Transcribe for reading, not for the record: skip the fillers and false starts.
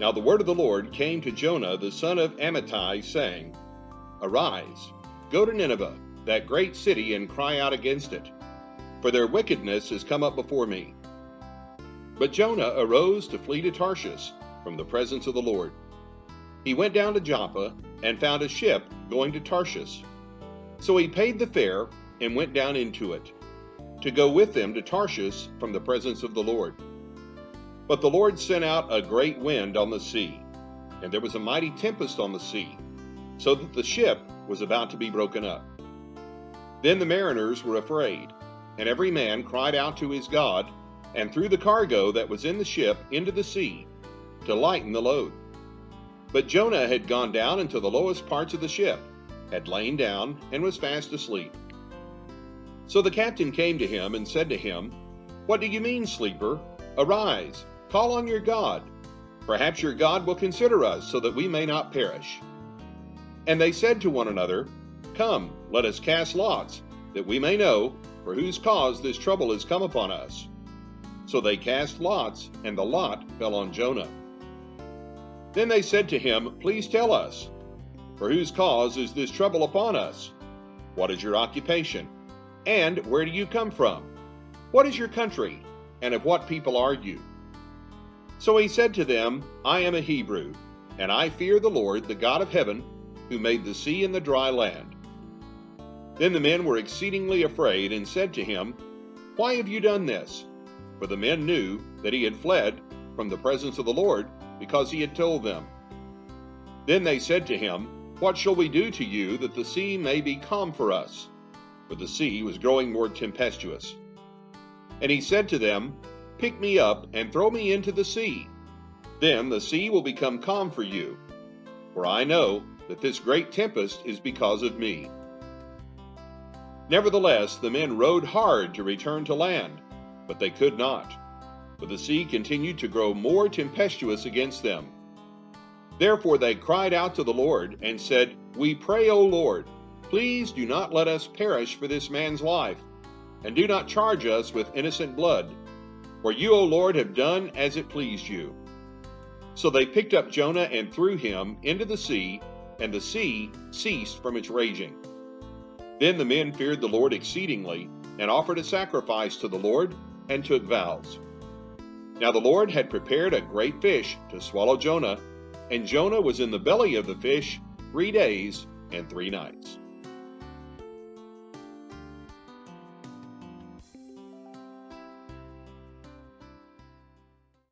Now the word of the Lord came to Jonah the son of Amittai, saying, Arise, go to Nineveh, that great city, and cry out against it, for their wickedness has come up before me. But Jonah arose to flee to Tarshish from the presence of the Lord. He went down to Joppa and found a ship going to Tarshish. So he paid the fare and went down into it, to go with them to Tarshish from the presence of the Lord. But the Lord sent out a great wind on the sea, and there was a mighty tempest on the sea, so that the ship was about to be broken up. Then the mariners were afraid, and every man cried out to his God, and threw the cargo that was in the ship into the sea, to lighten the load. But Jonah had gone down into the lowest parts of the ship, had lain down, and was fast asleep. So the captain came to him and said to him, What do you mean, sleeper? Arise, call on your God. Perhaps your God will consider us, so that we may not perish. And they said to one another, Come, let us cast lots, that we may know for whose cause this trouble has come upon us. So they cast lots, and the lot fell on Jonah. Then they said to him, Please tell us, for whose cause is this trouble upon us? What is your occupation? And where do you come from? What is your country? And of what people are you? So he said to them, I am a Hebrew, and I fear the Lord, the God of heaven, who made the sea and the dry land. Then the men were exceedingly afraid, and said to him, Why have you done this? For the men knew that he had fled from the presence of the Lord, because he had told them. Then they said to him, What shall we do to you, that the sea may be calm for us? For the sea was growing more tempestuous. And he said to them, Pick me up, and throw me into the sea. Then the sea will become calm for you. For I know that this great tempest is because of me. Nevertheless, the men rowed hard to return to land, but they could not, for the sea continued to grow more tempestuous against them. Therefore they cried out to the Lord, and said, We pray, O Lord, please do not let us perish for this man's life, and do not charge us with innocent blood, for you, O Lord, have done as it pleased you. So they picked up Jonah and threw him into the sea, and the sea ceased from its raging. Then the men feared the Lord exceedingly, and offered a sacrifice to the Lord, and took vows. Now the Lord had prepared a great fish to swallow Jonah, and Jonah was in the belly of the fish 3 days and 3 nights.